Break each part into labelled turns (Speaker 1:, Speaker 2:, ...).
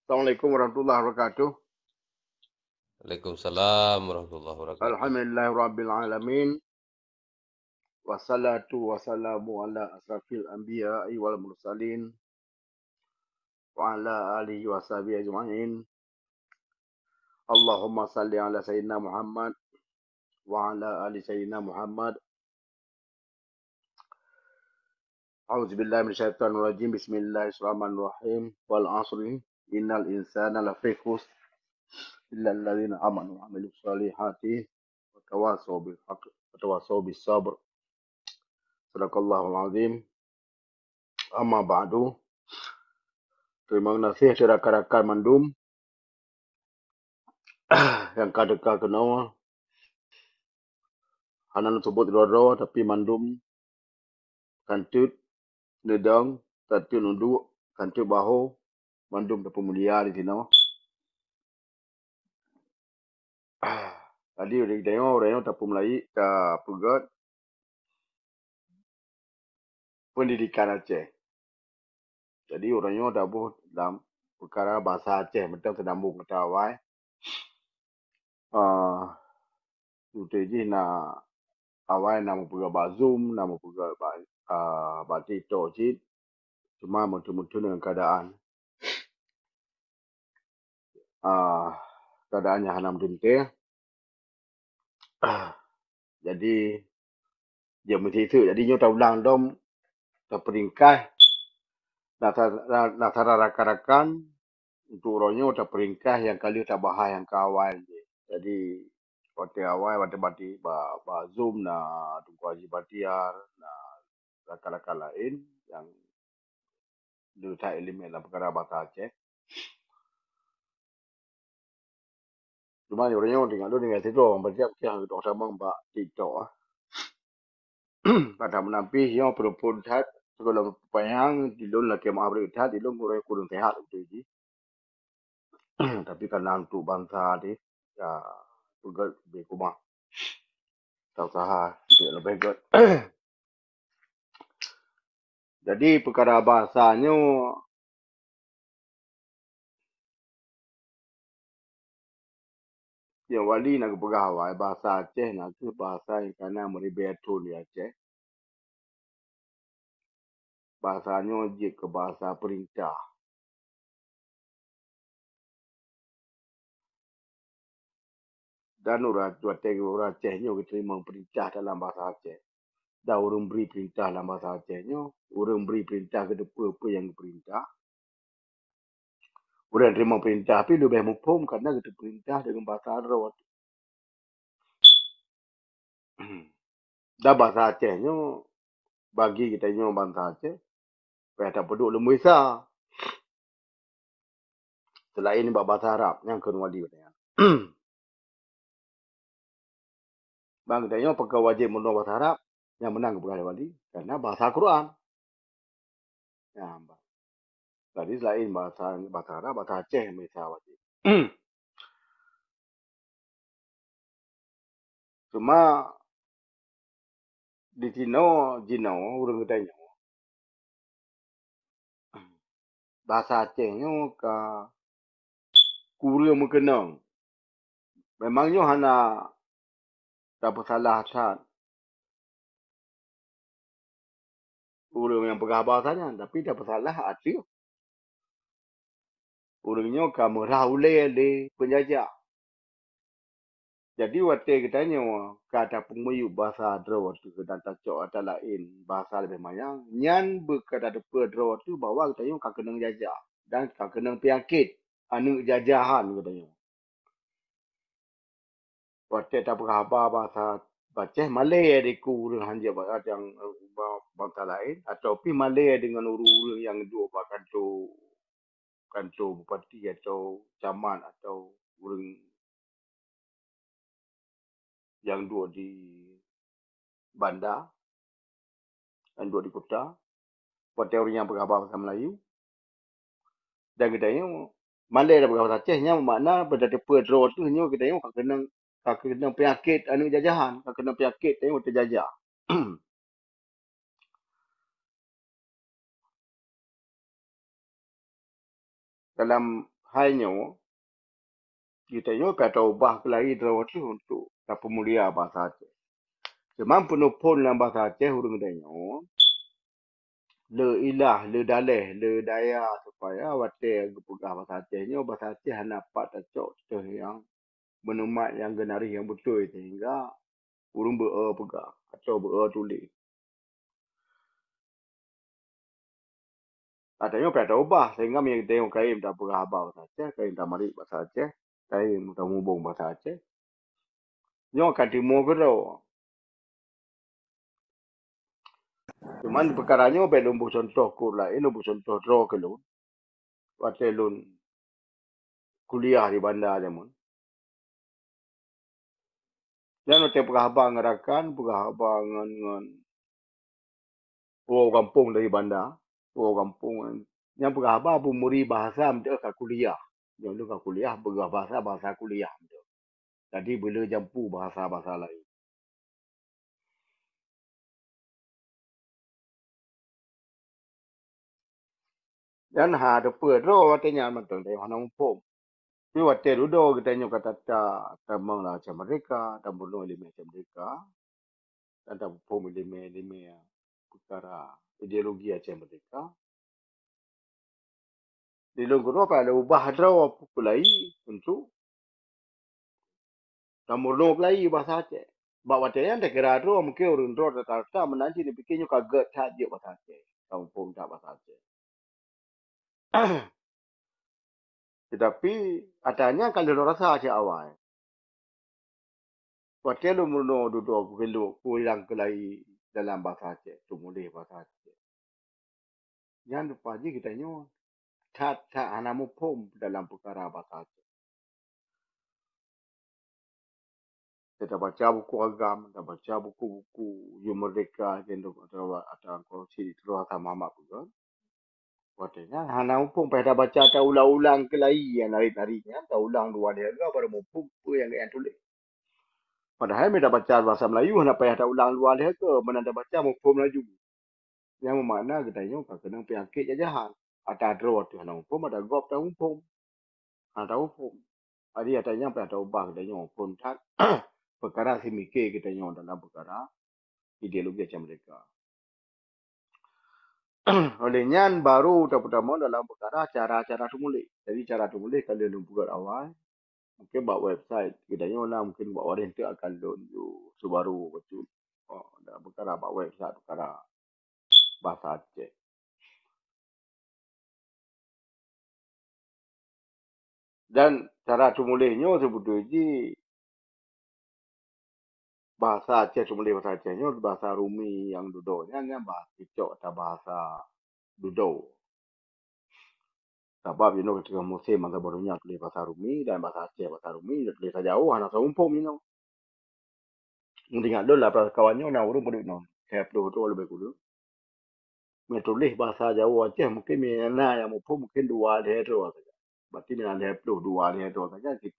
Speaker 1: Assalamualaikum warahmatullahi wabarakatuh.
Speaker 2: Waalaikumsalam warahmatullahi wabarakatuh.
Speaker 1: Alhamdulillahirabbil alamin. Wassalatu wassalamu ala asrafil anbiya'i wal mursalin wa ala alihi washabihi ajma'in. Allahumma salli ala sayyidina Muhammad wa ala ali sayyidina Muhammad. A'udzu billahi minasyaitonir rajim. Bismillahirrahmanirrahim. Wal 'asri innal insana lafi khusr illa alladziina amanu wa 'amilus solihati wa tawassaw bil haqqi wa tawassaw bis sabr. Sadaqallahul azim. Amma ba'du. Terima kasih rakan-rakan mandum yang kadeka kenal hanan sebut roro tapi mandum kantut nedang kantut nunduk kantut bahu mandum tapi mulia di sini. Tadi udah tengok orang tapi mulai ke pegat pendidikan Aceh. Jadi orangnya dah buat dalam perkara bahasa Aceh macam sedambung kata awal. Untuk ini nak awal nama pegat bazum nama pegat batik tojit cuma muncul-muncul dengan keadaan keadaannya hanam dintir. Jadi dia mesti itu. Jadi nyo tak ulang dom terperingkah nasara rakan-rakan untuk ronyo terperingkah yang kali tak bahas yang ke awal je. Jadi waktu awal waktu bati ba Zoom na Tunku Haji Batiar na rakan-rakan lain yang diutak elemen dalam perkara bahasa Aceh. Cuma ni orangnya tinggal situ orang bersiap siang kita sama mbak TikTok pada menampi yang perempuan tat sekolah payang di lon laki mahabri tat di lon kurang kurang sehat itu ji. Tapi kan untuk bangsa ni ya pegat bekumah usaha tidak lebih good. Jadi perkara bahasanya yang wali nak pegawai bahasa Aceh nak tu bahasa yang kana meribetun di Aceh. Bahasanya je ke bahasa perintah. Dan orang tua tengok orang Acehnya kita terima perintah dalam bahasa Aceh. Dah orang beri perintah dalam bahasa Acehnya, orang beri perintah ke apa yang perintah. Orang terima perintah tapi lebih mufhum karena kita perintah dengan bahasa Arab. Dah bahasa Acehnya bagi kita nyo bahasa Aceh, supaya tak peduk lembu isa. Selain bahasa Arab yang kedua wali katanya. Bang kita nyo pakai wajib mengenal bahasa Arab yang menang kepada wali karena bahasa Quran. Ya, tadi selain bahasa Arab, bahasa Aceh misal wajib. Cuma di Cina orang katanya bahasa Acehnya ke kurang mengenang. Memangnya hana tak salah asal orang yang pegang bahasanya, tapi tak salah arti. Orangnya ke merahulai le penjajah. Jadi waktu katanya kata penguyup bahasa Adra waktu kita tak cok ada lain bahasa lebih banyak. Nyan berkata ada Adra waktu bahawa katanya kau kena jajah dan kau kena penyakit anu jajahan katanya. Waktu tak berkhabar bahasa Aceh Malay ada kurang hanja bahasa yang bangsa lain atau pi Malay dengan urus yang dua bahkan kantor bupati atau camat atau orang yang dua di bandar dan dua di kota. Waktu orang yang berkhabar bahasa Melayu dan katanya Malay dah berkhabar bahasa Acehnya makna berdata pedro tu hanya katanya kau kena penyakit anu jajahan, kau kena penyakit tengok terjajah. Dalam hanya kita nyo kata ubah kelai draw tu untuk tak pemulia bahasa Aceh. Cuma penuh pun dalam bahasa Aceh hurung denyo le ilah, le daleh, le daya supaya wate gepegah bahasa Aceh nyo bahasa Aceh dapat tacok kita yang menemat yang genari yang betul sehingga urung pegah atau tulis. Katanya pada ubah sehingga yang tengok kain tak pegah bahasa Aceh, kain tak mari bahasa Aceh, kain tak mubung bahasa Aceh. Nyo akan timur ke tau. Cuman perkaranya belum contoh ku lah, ini contoh draw ke lu. Wate lun kuliah di bandar jamun. Dan wate pegah abang ngerakan, pegah abang dengan kampung dari bandar. Kampung yang pegah abang pun muri bahasa mereka kuliah. Yang lu kuliah pegah bahasa kuliah. Jadi bila jampu bahasa-bahasa lain. Dan ada pedro watenya mentang dari mana umpum. Tapi wate rudo kita nyo kata tamang lah macam mereka, tambung lima macam mereka. Dan tambung lima perkara ideologi macam mereka. Di lungkuru apa ada ubah draw apa pelai untuk tambung pelai bahasa Aceh. Bawa wate yang tak kira draw mungkin orang draw rata-rata menanti dipikirnya kaget saja bahasa Aceh. Tambung tak bahasa Aceh. Tetapi adanya kalau rasa Aceh awal. Wate lu murno duduk kelu pulang kelai dalam bahasa Aceh. Tu mulai bahasa Aceh. Yang lupa je kita nyo tak anamu pom dalam perkara bahasa Aceh. Kita baca buku agam, kita baca buku-buku Yu Merdeka, atau korupsi di terus sama mak juga. Watenya anamu pom pada baca tak ulang-ulang kelai yang nari-narinya, tak ulang dua dia ke pada mumpung yang tulis. Padahal mereka baca bahasa Melayu, kenapa yang tak ulang dua dia ke, mana dah baca mumpung Melayu. Yang mana kita nyo kena penyakit jajahan. Ada draw tu anamu pom, ada gop tak mumpung. Ada hukum. Jadi katanya pada ubah kita nyo pun tak perkara si mikir kita nyo dalam perkara ideologi macam mereka. Olehnya baru pertama dalam perkara cara-cara tulis. Jadi cara tulis kalau lu buat awal, mungkin buat website kita nyo lah, mungkin buat orang tu akan lu Subaru betul. Dalam perkara buat website perkara bahasa Aceh. Dan cara tulisnya sebetulnya bahasa Aceh tulis bahasa Acehnya bahasa Rumi yang duduknya bahasa Kicok atau bahasa Duduk. Sebab ketika musim masa barunya tulis bahasa Rumi dan bahasa Aceh bahasa Rumi dia tulis saja anak seumpum Mendingan dulu lah kawannya nak urung berdua saya perlu lebih dulu. Tulis bahasa Jawa Aceh mungkin mina yang mumpung mungkin dua dia tu saja. Berarti mina dia perlu dua dia tu saja 10%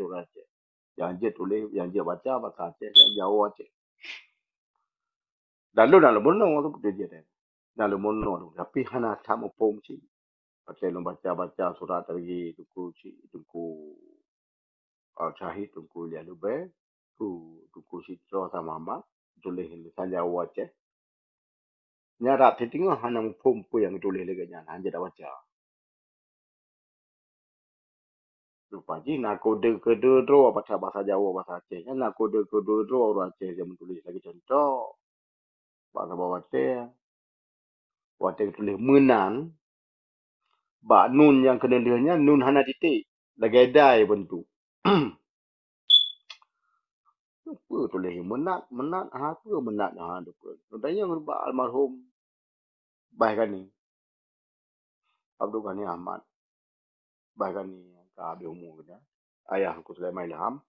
Speaker 1: orang Aceh. Yang je tulis, yang je baca bahasa Aceh, yang Jawa Aceh. Dan lu nak lemono tu betul je. Nak lemono tu. Tapi hana tak mumpung sih. Pasal lu baca surat dari tuku Syahid tuku dia lebih tuku Citra sama mak tulis lisan Jawa Aceh. Nyara tengok hana mumpung yang tulis lagi nya hanya dah baca. Lupa je nak kode-kode tu bahasa Jawa bahasa Aceh. Nak kode-kode tu orang Aceh yang tulis lagi contoh. Bahasa Wate tulis menang. Bak nun yang kena lihatnya nun hana titik. Lagi dai bentuk. Apa tulis menat apa menat tu pun. Tanya berbak almarhum Baik ni. Abdul Ghani Ahmad. Baik ni ka abi umur dia. Ayah aku Sulaiman Ilham.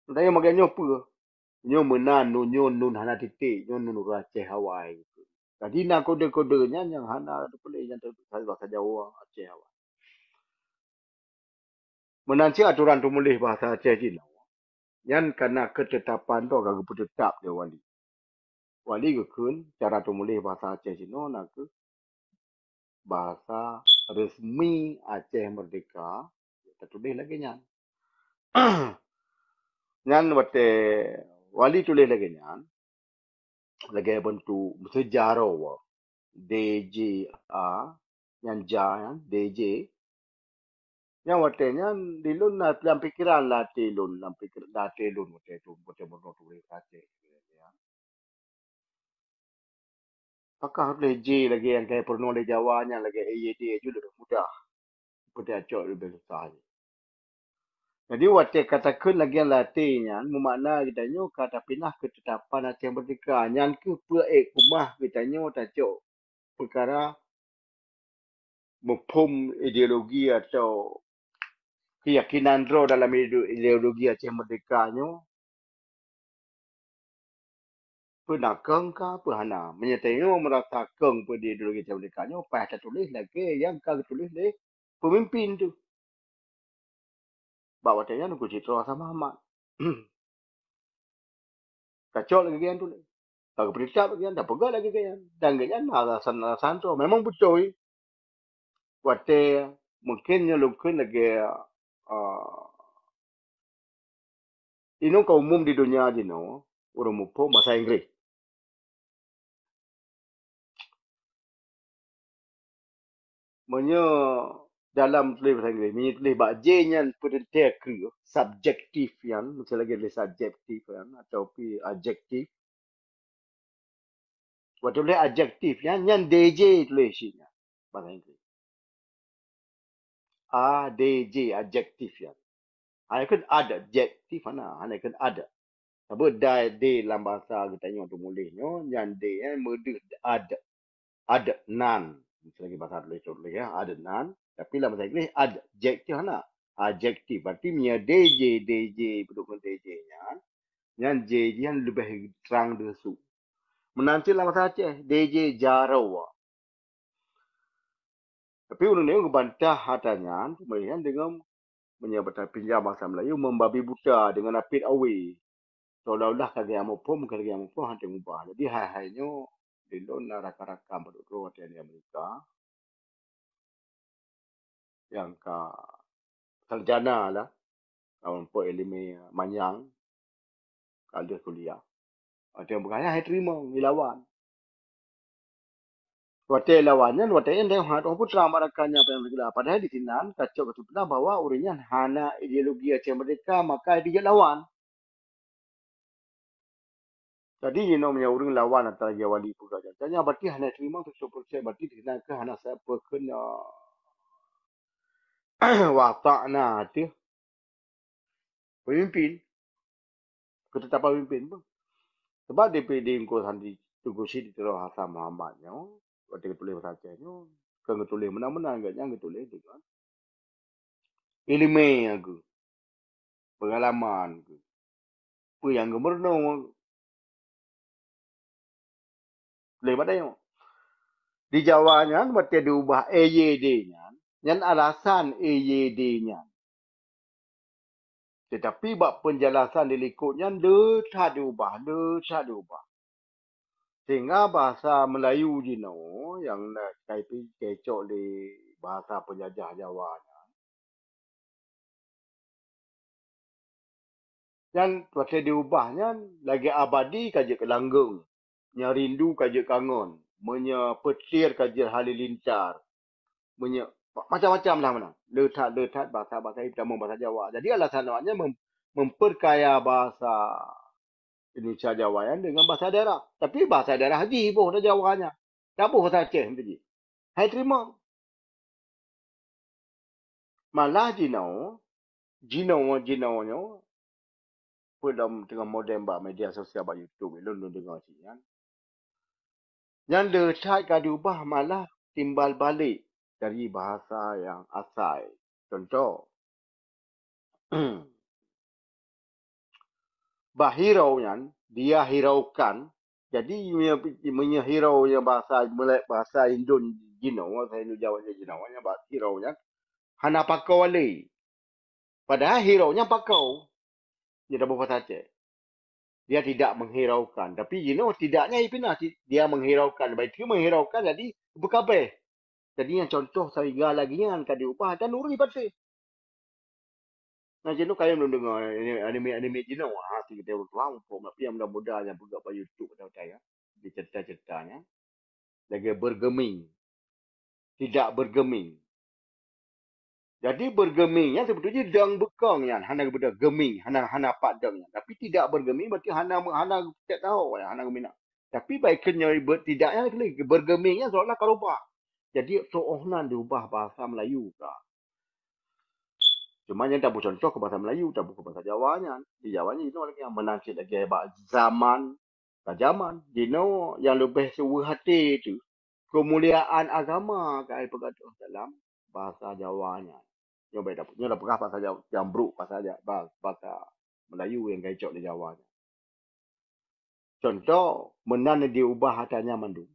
Speaker 1: Tanya maganya apa? Nyo menan nun hana titik, nun Aceh Hawaii gitu. Jadi nak kode-kodenya yang hana boleh yang tertulis bahasa Jawa Aceh Hawaii. Menanci aturan tulis bahasa Aceh Cina. Yang kena ketetapan tu agak bertetap dia wali. Wali ke kun cara tulis bahasa Aceh Cina nak ke bahasa resmi Aceh Merdeka, tertulis lagi nyan. Nyan wate wali tulis lagi nyan, lagi bentuk sejarah DJA, nyan ja, DJ, yang wate nyan dilun dalam pikiran lah tilun, dalam pikiran lah tilun wate tu, wate bentuk tulis Aceh. Apakah boleh J lagi yang kaya pernah di Jawa nya lagi AED juga lebih mudah. Pada acok lebih susah. Jadi waktu katakan lagi yang latihnya, memakna kita nyo kata pinah ketetapan Aceh Merdeka. Yang ke perik rumah kita nyo acok perkara mempum ideologi atau keyakinan roh dalam ideologi Aceh Merdeka nyo. Penakang kah perhana. Menyertai nyo merasa keng pada ideologi Aceh Merdeka nyo. Payah tak tulis lagi yang kau tulis lagi pemimpin tu. Bawa tanya nunggu Citra sama Ahmad. Kacau lagi kan tu. Tak berita lagi kan. Tak pegang lagi kan. Dan kan alasan tu. Memang betul. Waktu mungkin lagi ini kau umum di dunia je no. Orang mupo bahasa Inggeris. Menyo dalam tulis bahasa Inggeris. Menyo tulis bak J nya penentia kru. Subjektif yang. Macam lagi tulis subjektif yang. Atau adjektif. Waktu tulis adjektif yang. Yang DJ tulis nya. Bahasa Inggeris. ADJ adjektif ya. Hanya kan ada adjektif mana, hanya kan ada. Tapi D dalam bahasa kita ni untuk mulihnya, yang D yang merde ada nan. Lagi bahasa tulis ya, ada nan. Tapi dalam bahasa Inggeris ada adjektif mana? Adjektif. Berarti punya DJ pendukung DJ nya. Yang J yang lebih terang desu. Menanti dalam bahasa Aceh, DJ Jarawa. Tapi orang ni ngebantah hatanya, kemudian dengan menyebabkan pinjam bahasa Melayu membabi buta dengan apit awi. Seolah-olah kagak yang pun hantar ubah. Jadi hai-hainya dilon raka-raka berdua di Amerika yang ke sarjana lah. Kawan pun ilmu manyang kalau kuliah. Ada yang berkaya hai terima ilawan. Waktu lawannya, waktu yang dia orang pun ramarakannya apa yang bergelar. Padahal di sini kacau ketutupan bahwa orinya hana ideologi Aceh Merdeka maka dia lawan. Jadi punya orang lawan antara dia wali pun saja. Tanya berarti hanya terima untuk 100%. Berarti di sini ke hanya saya kena watakna tu pemimpin. Ketetapan pemimpin pun. Sebab DPD kau sandi tunggu si di teror Hasan Muhammadnya. Waktu tulis bahasanya. Kan tulis menang-menang agaknya tulis tu kan. Ilmu aku. Pengalaman aku. Apa yang gemerno. Boleh padanya. Di Jawanya, berarti diubah EYD-nya. Yang alasan EYD-nya. Tetapi bab penjelasan dilikutnya, dia tak diubah. Sehingga bahasa Melayu je no, yang nak kecok di bahasa penjajah Jawa. Yang waktu diubahnya, lagi abadi kaji ke langgung. Nya rindu kaji kangon. Menya petir kaji halilintar. Menya macam-macam lah mana. Letat bahasa-bahasa Ibrahim bahasa Jawa. Jadi alasan awaknya memperkaya bahasa Indonesia Jawa yang dengan bahasa daerah. Tapi bahasa daerah haji pun dah Jawanya. Tak apa bahasa Aceh tadi. Hai terima. Malah jinau pun dalam tengah modern bah media sosial bah YouTube lu dengar sini kan. Yang dekat kan diubah malah timbal balik dari bahasa yang asal. Contoh bahirau yang dia hiraukan, jadi menyahirau yang bahasa Indon Jinau, bahasa Indo Jawa Jinau yang hirau yang hana pakau alai. Padahal hirau nya pakau. Dia dah bahasa Aceh. Dia tidak menghiraukan, tapi Jinau tidaknya ipinah dia menghiraukan. Baik dia menghiraukan jadi berkabeh. Jadi yang contoh saya lagi yang kan diubah dan nuri pasti. Nah, jenuh kalian belum dengar anime jenuh. Kita orang pun tapi yang muda-muda yang buka pada YouTube atau saya di cerita-ceritanya lagi bergeming, tidak bergeming. Jadi bergemingnya sebetulnya dang bekangnya, hana benda geming, hana padangnya. Tapi tidak bergeming berarti hana tak tahu hana gemina. Tapi baiknya tidaknya bergemingnya seolah kalubah. Jadi seolah diubah bahasa Melayu kah. Cuma yang tak contoh ke bahasa Melayu, tak ke bahasa Jawanya. Di Jawanya itu lagi yang menansi lagi zaman, zaman. Dino yang lebih sewa hati itu kemuliaan agama kai pergaduh dalam bahasa Jawanya. Yang baik dapatnya dah pernah bahasa Jambruk, bahasa Melayu yang gacok di Jawanya. Contoh, menan diubah hatanya mandu.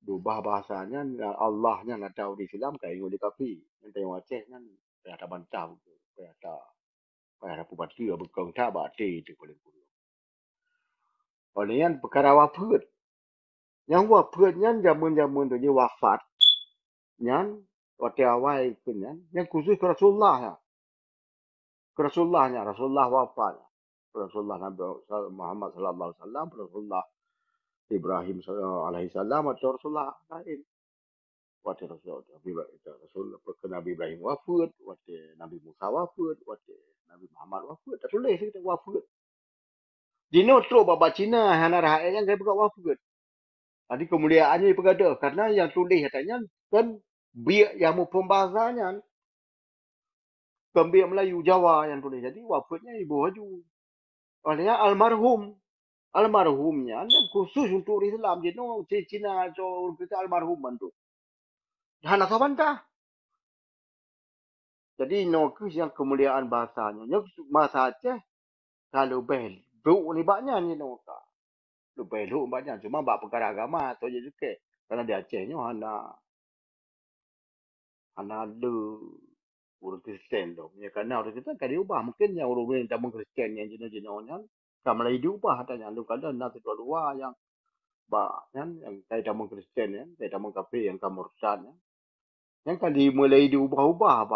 Speaker 1: Diubah bahasanya, Allahnya nak tahu di Islam kayak nguli kafi. Yang tengok Aceh kan, kayak ada bantah. Kayak ada pubati, berkong tak bati itu paling kurang. Oleh yang perkara wafat. Yang wafatnya jamun-jamun tu dia wafat. Yang waktu awal itu yang khusus ke Rasulullah ya. Ke Rasulullahnya, Rasulullah wafat. Rasulullah Nabi Muhammad sallallahu alaihi wasallam, Rasulullah Ibrahim alaihi salam atau Rasulullah lain. Waktu Rasul Nabi Ibrahim wafat, waktu Nabi Musa wafat, waktu Nabi Muhammad wafat. Tak tulis kita wafat. Dino terus bapa Cina hana rakyat yang saya buka wafat. Tadi kemuliaannya bergada karena yang tulis katanya kan biak yang mau pembahasanya Kambing Melayu Jawa yang tulis. Jadi wafatnya Ibu Haju. Olehnya almarhum. Almarhumnya yang khusus untuk Islam. Jadi Cina so kita almarhum tu. Hana sabanta. Jadi nokus yang kemuliaan bahasanya. Yang bahasa Aceh kalau bel. Buk ni banyak ni noka. Lebih lu banyak. Cuma bak perkara agama atau je juga. Karena di Acehnya hana ada orang Kristen tu. Ya, kerana orang Kristen kan diubah. Mungkin yang orang yang tak Kristen yang jenis-jenisnya. Kan Melayu diubah katanya. Lalu kadang nasi luar yang yang saya tak Kristen ya. Saya tak kafir yang kamu murtad ya. Yang kan dimulai diubah-ubah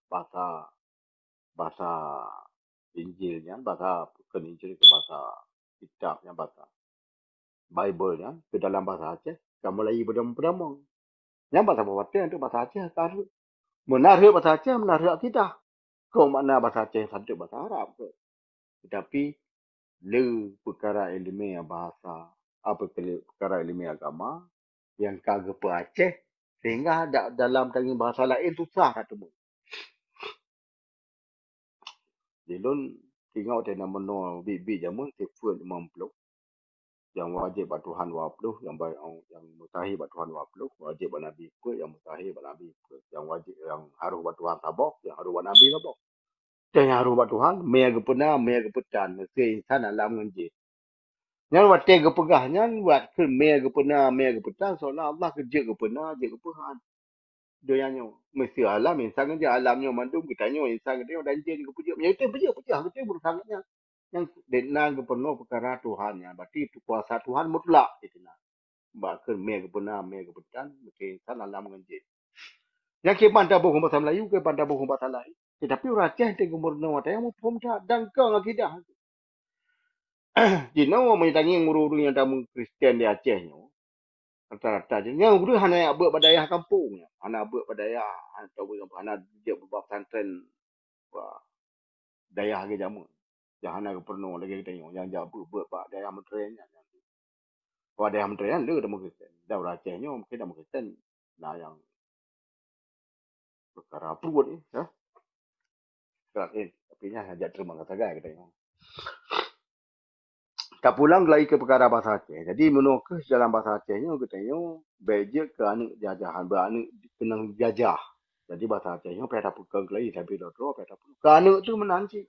Speaker 1: bahasa Injilnya. Bahasa bukan Injil ke bahasa kitabnya. Bahasa Bible-nya. Ke dalam bahasa Aceh. Kan Melayu berdamang-berdamang. Yang bahasa Bawatan itu bahasa Aceh. Menarik bahasa Aceh, menarik kita. Kau makna bahasa Aceh satu bahasa Arab ke. Tetapi le perkara ilmiah bahasa apa perkara ilmiah agama yang kagak Aceh sehingga ada dalam tangi bahasa lain susah ketemu. Dilun tengok dia nama no bibi jamun tifun 50 yang wajib buat Tuhan 20 yang mustahil buat Tuhan 20 wajib buat Nabi ikut yang mustahil buat Nabi ikut yang wajib yang harus buat Tuhan tabok yang harus buat Nabi tabok. Dan yang harus buat Tuhan, mea kepena, mea kepetan. Mesti insan alam ngenji. Yang waktu kepegahnya, buat ke mea kepena, mea kepetan. Seolah Allah kerja kepena, je kepehan. Doanya. Mesti alam, insan ngenji. Alamnya mandum, kita tanya insan kita. Dan je kepejak. Ya itu pejak. Kita berusaha. Yang denang kepena perkara Tuhan. Berarti itu kuasa Tuhan mutlak. Buat ke mea kepena, mea kepetan. Mesti insan alam ngenji. Yang ke pandai bohong bahasa Melayu, ke pandai bohong bahasa lain. Tetapi orang Aceh tengok murna wata yang pun tak dangkang akidah. Jino menyanyi nguru yang dalam Kristian di Aceh nyo. Rata-rata je. Yang nguru hanya buat badayah kampung. Hanya buat badayah atau hanya dia buat pesantren dayah ke jamu. Yang hanya keperno lagi kita tengok yang jabu buat dayah menteri. Buat dayah menteri kan dia dalam Kristian. Dah orang Aceh nyo mungkin dalam Kristian. Nah yang perkara apa buat ni? Ya. Tapi nya hajat terima kata gaya kita tengok. Tak pulang lagi ke perkara bahasa Aceh. Jadi menukis dalam bahasa Acehnya kita tengok beja ke anak jajahan, beranak kena jajah. Jadi bahasa Acehnya pada pegang lagi tapi doktor pada pegang. Ke anak tu menanci.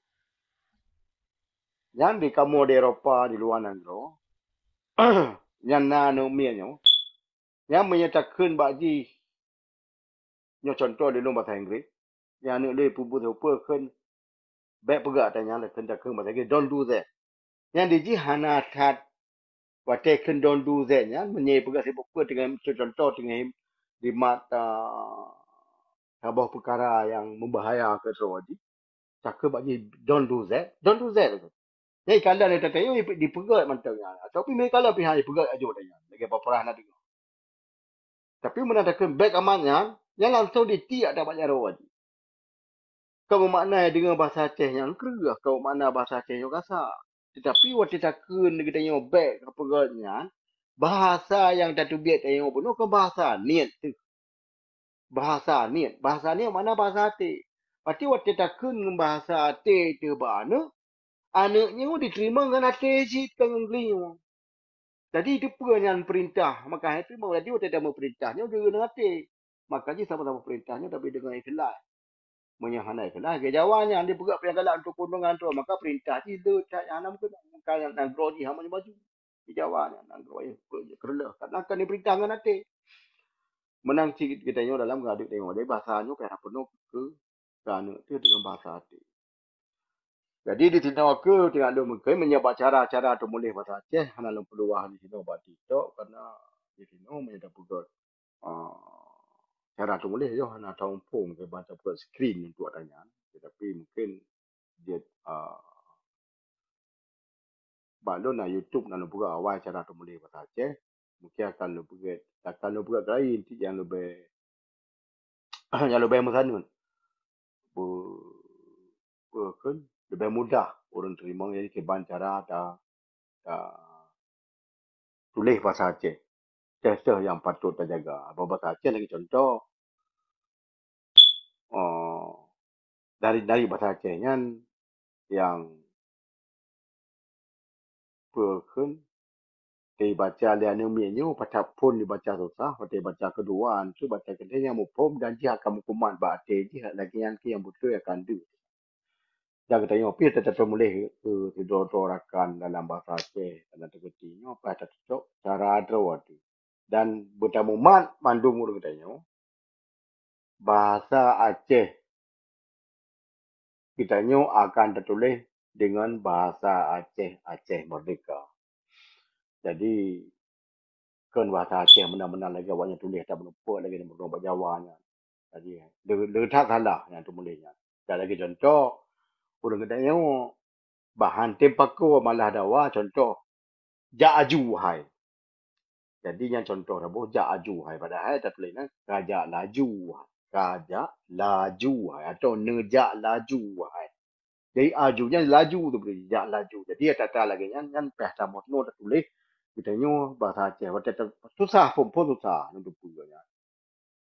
Speaker 1: Yang di kamu di Eropah di luar negeri, yang nano mianyo, yang menyatakan bagi nyo contoh di luar bahasa Inggeris, yang anak le pupu tu kan baik pegak tanya le kan cakap bahasa Inggeris, don't do that. Yang di hana tat what they can don't do that nya menye pegak sebab dengan contoh dengan di mata sebuah perkara yang membahayakan Saudi. Cakap bagi don't do that. Don't do that. Jadi kalau dia tanya, dipegat mantanya. Tapi mereka lah pihak dipegat aja tanya. Lagi apa perah nak dengar. Tapi menandakan back amannya, yang langsung ditiak dapat nyawa. Kau makna dengan bahasa Aceh yang kerah. Kau makna bahasa Aceh yang kasar. Tetapi waktu takun kita tengok back kepegatnya, bahasa yang tak biak tengok pun, ke bahasa niat tu. Bahasa niat. Bahasa niat mana bahasa hati. Pasti waktu takun bahasa hati tu mana, anaknya diterima dengan hati je dengan geling. Jadi itu peranyan perintah. Maka itu mau jadi waktu ada perintahnya dengan hati. Makanya sama-sama perintahnya tapi dengan ikhlas. Menyahanai ikhlas. Ke jawanya dia pegang yang galak untuk kundungan tu. Maka perintah itu tak yang nak kena. Maka yang nak grow ni hamanya baju. Ke jawanya nak grow ya kerana karena akan diperintah dengan hati. Menang sikit kita dalam ngadik tengok dia bahasanya kayak penuh ke kerana itu dengan bahasa hati. Jadi di sini aku tengok ada mungkin menyebab cara-cara tu boleh bahasa Aceh hanya dalam peluang di sini buat TikTok karena di sini menyebab pegot cara tu boleh je hanya tahu pun ke bahasa pegot screen untuk adanya. Tetapi mungkin dia balon na YouTube na buka awal cara tu boleh bahasa Aceh mungkin akan lu pegot lain yang lebih yang lebih mesanun. Kan lebih mudah orang terima jadi keban cara tulis bahasa Aceh. Tester yang patut terjaga. Apa bahasa Aceh lagi contoh dari bahasa Acehnya yang berken dibaca lian mienyu pada pun dibaca susah, pada baca kedua tu baca kedua yang mupom dan dia akan hukuman baate dia lagi yang betul akan du. Jangan tanya apa tetap boleh tidur rakan dalam bahasa Aceh dalam tegetinya apa tetap cara ada waktu dan bertemu mandung urang tanya bahasa Aceh kitanya akan tertulis dengan bahasa Aceh Merdeka. Jadi kan bahasa Aceh benar-benar lagi awaknya tulis tak menumpuk lagi dia berubah Jawanya. Jadi dia tak salah yang tu mulainya. Dan lagi contoh orang katanya bahan tempaku malah dawa contoh ja'aju hai. Jadi yang contoh rabo ja'aju hai padahal tak tulis raja laju hai. Raja laju hai atau nejak laju hai. Jadi ajunya laju tu boleh jak laju. Jadi dia tak lagi yang peh tamot no tak tulis kitanya bahasa Aceh. Waktu susah pun susah untuk punya.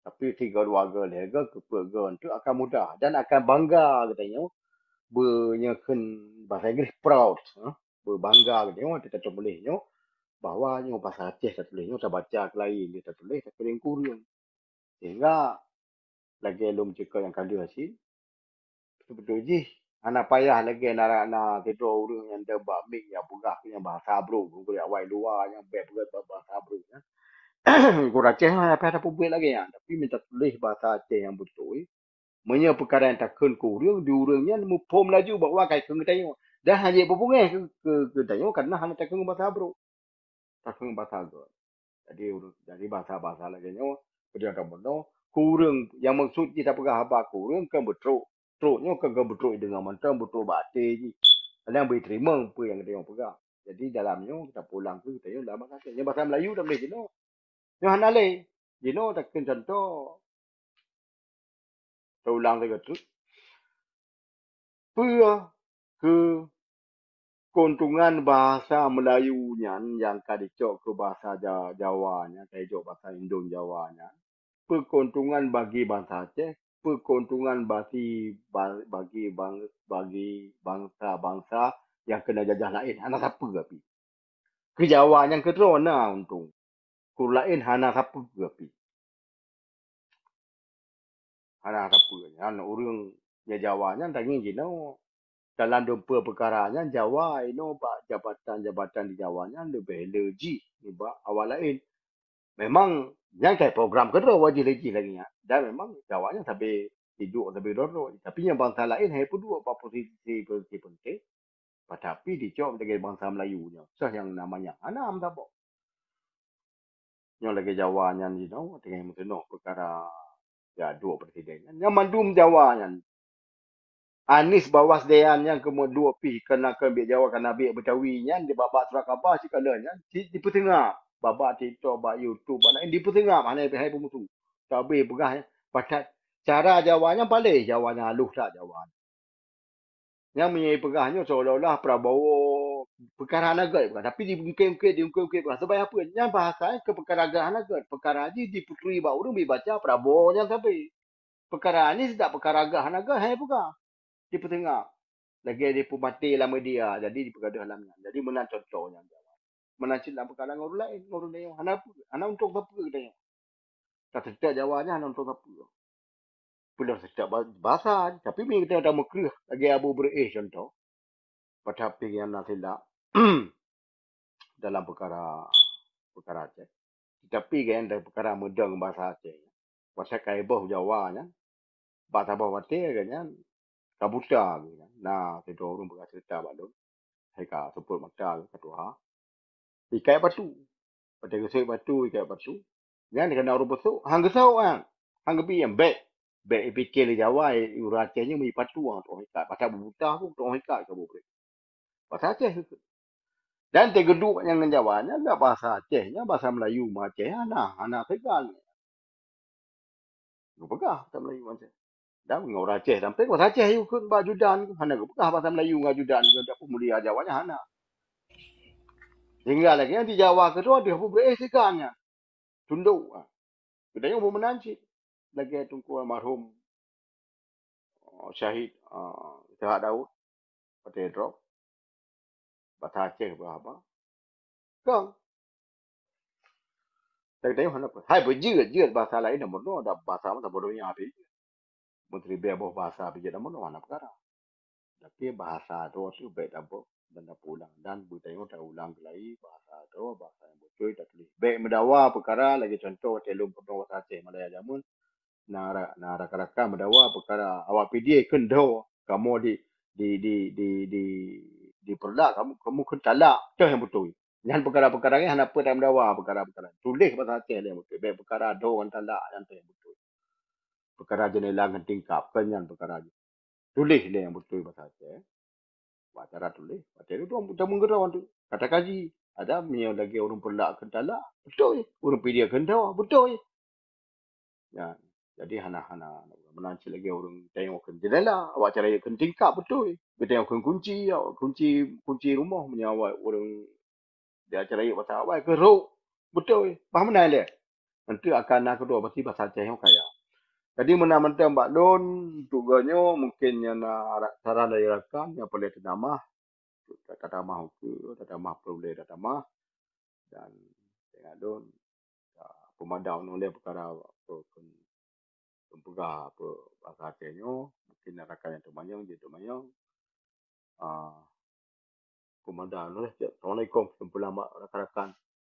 Speaker 1: Tapi tiga dua lega kepegan tu akan mudah dan akan bangga katanya benyakan bahasa Inggeris proud. Berbangga katanya kita bolehnya bahawa bahasa Aceh tak tulisnya tak baca ke lain dia tak tulis tak tulis kurang. Sehingga lagi belum cakap yang kali hasil betul je. Anak payah lagi nak tidur orang yang tebak mik yang pegah yang bahasa bro. Kuliah awal luar yang bahasa bro. Kau Aceh lah apa ada publik lagi ya. Tapi minta tulis bahasa Aceh yang betul. Menya perkara yang takkan kurang diurangnya mupom laju bawa kai ke tayo. Dah hanya berpungai ke tayo karena hanya takkan bahasa bro. Takkan bahasa bro. Jadi bahasa-bahasa lagi nyo dia tak benar kurang yang maksud kita pegah apa kurang kan betul. Teruknya kan betul dengan mantan betul batik je. Ada yang boleh terima apa yang kita pegang. Jadi dalamnya kita pulang tu kita dalam bahasa Aceh. Yang bahasa Melayu tak boleh jenuh. Yang hanale. Jenuh takkan contoh. Kita ulang lagi tu. Ke keuntungan bahasa Melayunya yang kadicok ke bahasa Jawanya. Kadicok bahasa Indon Jawanya. Keuntungan bagi bangsa Aceh, keuntungan bagi bangsa-bangsa yang kena jajah lain. Hana siapa tapi. Ke Jawa yang keterona untung. Ku lain hana siapa tapi. Hana siapa. Hana orang Jawanya tak ingin no. Dalam dua perkaranya Jawa ini jabatan-jabatan di Jawanya lebih energi dibanding awal lain. Memang yang kayak program kedua wajib lagi ya. Dan memang Jawanya sampai hidup sampai dorong. Tapi yang bangsa lain hanya pun dua posisi penting. Tetapi dicop dengan bangsa Melayunya. So yang namanya Anam tak apa. Yang lagi Jawa nyan di no, dengan mungkin perkara ya dua presiden. Yang mandum Jawa nyan. Anis bawas dean yang kemudian dua pi kena kebik Jawa kena bik Betawi nyan di babak Surakabah si kala nyan di petengah babak TikTok babak YouTube mana di petengah mana hai pemutu. Tabe pegah pasal cara Jawanya paling Jawanya halus tak Jawa. Yang menyai pegahnya seolah-olah Prabowo perkara naga bukan tapi di mungkin sebab apa yang bahasa ke perkara naga perkara haji diputeri baru dibaca Prabowo yang tapi perkara ni tidak perkara naga hai bukan di petengah lagi dia pun mati lama dia jadi di perkara dalamnya jadi menang contohnya menang dalam perkara orang lain anak untuk apa dia tak sedap jawabnya anak untuk apa belum sedap bahasa tapi ni kita ada mekruh lagi abu beris contoh pada yang nak silap dalam perkara Aceh. Tapi kan dalam perkara mudang bahasa Aceh. Bahasa Kaiboh Jawa nya, bahasa bawah Aceh kan kabuta kan. Nah, itu orang berkata cerita balu. Heka sebut mata ketua. Ikai batu. Pada kesek batu ikai batu. Kan kena orang besuk hang gesau kan. Hang gebi yang baik. Baik fikir di Jawa urang Aceh nya mi patu hang tu heka. Bahasa buta tu tu heka ke boleh. Bahasa Aceh dan tegeduk yang Jawanya enggak bahasa Acehnya bahasa Melayu Aceh anak tegal. Gupegah bahasa Melayu Aceh. Dan orang Aceh sampai bahasa Aceh you kun bajudan hana gupegah bahasa Melayu ngajudan ke dapat mulia Jawanya hana. Hingga lagi yang di Jawa kedua dia pun sekannya. Tunduk. Kita yang menanci. Lagi tunggu almarhum Syahid Syahad Daud Patih Drop. Bahasa Aceh berapa? Kang. Tapi tengok hana apa. Hai berjerat bahasa lain namun ada bahasa mana bodohnya habis. Menteri Bebo bahasa bijak namun mana perkara. Tapi bahasa tu baik tak dan dah pulang dan bertengok dah ulang lagi bahasa tu bahasa yang betul tak tulis. Baik mendawa perkara lagi contoh telung penuh bahasa Aceh Malaya Jamun nara rakan mendawa perkara awak PD kendo kamu di perdak kamu kentalak tu yang betul. Jangan perkara-perkara ni hanya apa dalam mendawa perkara-perkara. Tulis bahasa Aceh yang betul. Baik perkara do kentalak yang tu yang betul. Perkara jenela tingkap kan perkara tulis dia yang betul bahasa Aceh. Cara tulis. Baca itu kita menggerau tu. Kata kaji. Ada yang lagi orang pelak kentala. Betul. Orang pedia kentala. Betul. Ya. Jadi hana-hana. Menanci lagi orang tengok ke jendela. Awak cara yang tingkap. Betul. Kita tengok kunci. Kunci rumah. Menyawat orang. Dia cara yang pasal awal. Keruk. Betul. Faham mana dia? Nanti akan nak kedua. Pasti bahasa Aceh yang kaya. Jadi menang-menang Mbak Don. Tuganya mungkin yang nak saran dari rakan. Yang boleh ternamah. Tatamah hukum, tatamah boleh tatamah dan dengan don pemadam oleh perkara pempegah apa bahasa Acehnya mungkin rakan yang termayang dia termayang pemadam oleh Assalamualaikum sempurna rakan-rakan